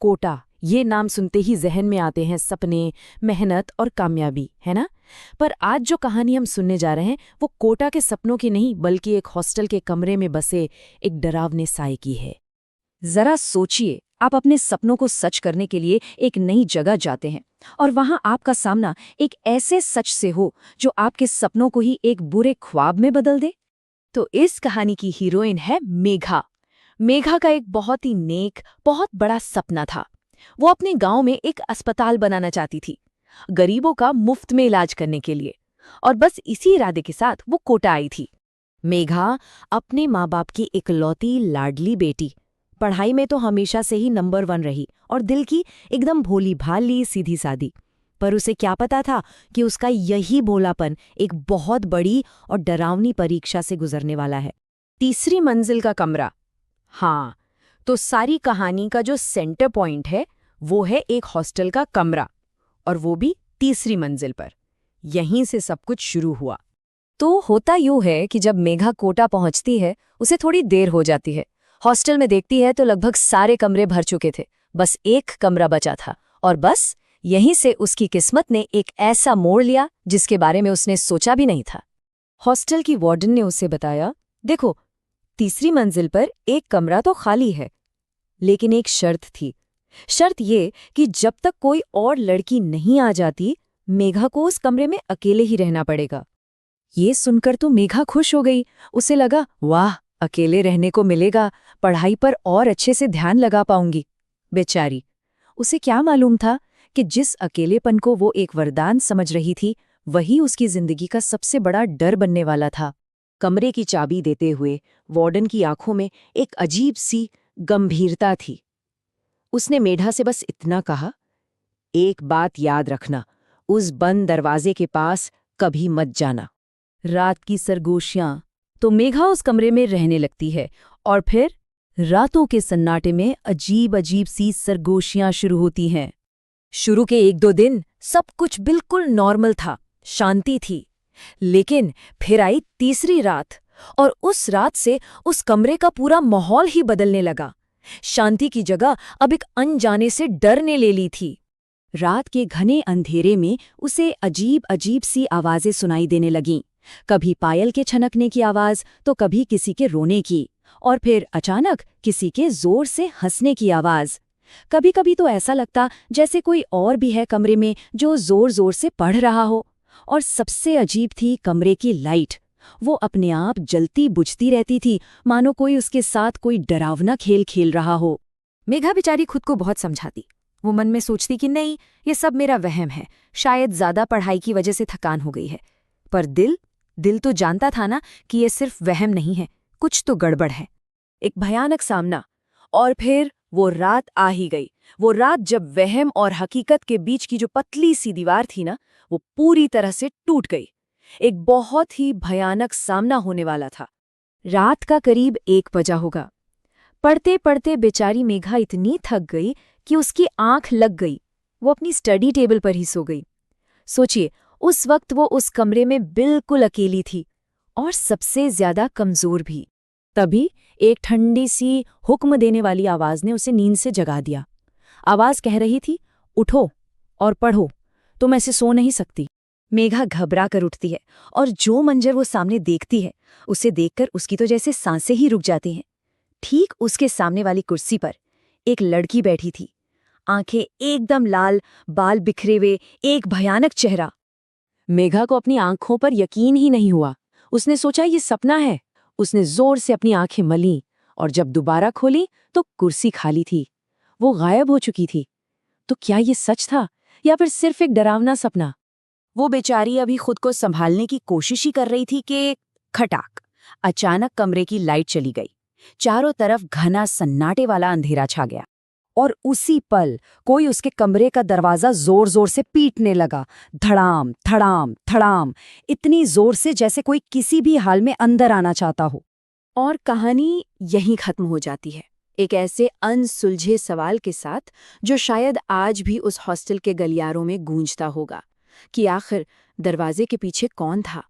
कोटा, ये नाम सुनते ही जहन में आते हैं सपने, मेहनत और कामयाबी, है ना? पर आज जो कहानी हम सुनने जा रहे हैं वो कोटा के सपनों की नहीं बल्कि एक हॉस्टल के कमरे में बसे एक डरावने साए की है। जरा सोचिए, आप अपने सपनों को सच करने के लिए एक नई जगह जाते हैं और वहां आपका सामना एक ऐसे सच से हो जो आपके सपनों को ही एक बुरे ख्वाब में बदल दे। तो इस कहानी की हीरोइन है मेघा। मेघा का एक बहुत ही नेक, बहुत बड़ा सपना था। वो अपने गांव में एक अस्पताल बनाना चाहती थी, गरीबों का मुफ्त में इलाज करने के लिए, और बस इसी इरादे के साथ वो कोटा आई थी। मेघा अपने माँ बाप की इकलौती लाडली बेटी, पढ़ाई में तो हमेशा से ही नंबर 1 रही और दिल की एकदम भोली भाली सीधी सादी। पर उसे क्या पता था कि उसका यही भोलापन एक बहुत बड़ी और डरावनी परीक्षा से गुजरने वाला है। तीसरी मंजिल का कमरा। हाँ, तो सारी कहानी का जो सेंटर पॉइंट है वो है एक हॉस्टल का कमरा, और वो भी तीसरी मंजिल पर। यहीं से सब कुछ शुरू हुआ। तो होता यूं है कि जब मेघा कोटा पहुंचती है उसे थोड़ी देर हो जाती है। हॉस्टल में देखती है तो लगभग सारे कमरे भर चुके थे, बस एक कमरा बचा था। और बस यहीं से उसकी किस्मत ने एक ऐसा मोड़ लिया जिसके बारे में उसने सोचा भी नहीं था। हॉस्टल की वार्डन ने उसे बताया, देखो, तीसरी मंजिल पर एक कमरा तो खाली है, लेकिन एक शर्त थी। शर्त ये कि जब तक कोई और लड़की नहीं आ जाती, मेघा को उस कमरे में अकेले ही रहना पड़ेगा। ये सुनकर तो मेघा खुश हो गई। उसे लगा, वाह, अकेले रहने को मिलेगा, पढ़ाई पर और अच्छे से ध्यान लगा पाऊंगी। बेचारी, उसे क्या मालूम था कि जिस अकेलेपन को वो एक वरदान समझ रही थी, वही उसकी जिंदगी का सबसे बड़ा डर बनने वाला था। कमरे की चाबी देते हुए वार्डन की आंखों में एक अजीब सी गंभीरता थी। उसने मेघा से बस इतना कहा, एक बात याद रखना, उस बंद दरवाजे के पास कभी मत जाना। रात की सरगोशियां। तो मेघा उस कमरे में रहने लगती है, और फिर रातों के सन्नाटे में अजीब अजीब सी सरगोशियां शुरू होती हैं। शुरू के 1-2 दिन सब कुछ बिल्कुल नॉर्मल था, शांति थी। लेकिन फिर आई तीसरी रात, और उस रात से उस कमरे का पूरा माहौल ही बदलने लगा। शांति की जगह अब एक अनजाने से डर ने ले ली थी। रात के घने अंधेरे में उसे अजीब अजीब सी आवाजें सुनाई देने लगीं। कभी पायल के छनकने की आवाज, तो कभी किसी के रोने की, और फिर अचानक किसी के जोर से हंसने की आवाज। कभी कभी तो ऐसा लगता जैसे कोई और भी है कमरे में जो जोर जोर से पढ़ रहा हो। और सबसे अजीब थी कमरे की लाइट। वो अपने आप जलती बुझती रहती थी, मानो कोई उसके साथ कोई डरावना खेल खेल रहा हो। मेघा बेचारी खुद को बहुत समझाती। वो मन में सोचती कि नहीं, ये सब मेरा वहम है, शायद ज्यादा पढ़ाई की वजह से थकान हो गई है। पर दिल तो जानता था ना कि ये सिर्फ वहम नहीं है, कुछ तो गड़बड़ है। एक भयानक सामना। और फिर वो रात आ ही गई। वो रात जब वहम और हकीकत के बीच की जो पतली सी दीवार थी ना, वो पूरी तरह से टूट गई। एक बहुत ही भयानक सामना होने वाला था। रात का करीब 1 बजा होगा। पढ़ते पढ़ते बेचारी मेघा इतनी थक गई कि उसकी आंख लग गई। वो अपनी स्टडी टेबल पर ही सो गई। सोचिए, उस वक्त वो उस कमरे में बिल्कुल अकेली थी, और सबसे ज्यादा कमजोर भी। तभी एक ठंडी सी हुक्म देने वाली आवाज ने उसे नींद से जगा दिया। आवाज कह रही थी, उठो और पढ़ो, तुम ऐसे सो नहीं सकती। मेघा घबरा कर उठती है, और जो मंजर वो सामने देखती है, उसे देखकर उसकी तो जैसे सांसें ही रुक जाती हैं। ठीक उसके सामने वाली कुर्सी पर एक लड़की बैठी थी, आंखें एकदम लाल, बाल बिखरे हुए, एक भयानक चेहरा। मेघा को अपनी आंखों पर यकीन ही नहीं हुआ। उसने सोचा ये सपना है। उसने जोर से अपनी आंखें मलीं, और जब दोबारा खोली तो कुर्सी खाली थी। वो गायब हो चुकी थी। तो क्या ये सच था या फिर सिर्फ एक डरावना सपना? वो बेचारी अभी खुद को संभालने की कोशिश ही कर रही थी कि खटाक, अचानक कमरे की लाइट चली गई। चारों तरफ घना सन्नाटे वाला अंधेरा छा गया, और उसी पल कोई उसके कमरे का दरवाजा जोर जोर से पीटने लगा। धड़ाम धड़ाम धड़ाम, इतनी जोर से जैसे कोई किसी भी हाल में अंदर आना चाहता हो। और कहानी यहीं खत्म हो जाती है, एक ऐसे अनसुलझे सवाल के साथ जो शायद आज भी उस हॉस्टल के गलियारों में गूंजता होगा कि आखिर दरवाजे के पीछे कौन था।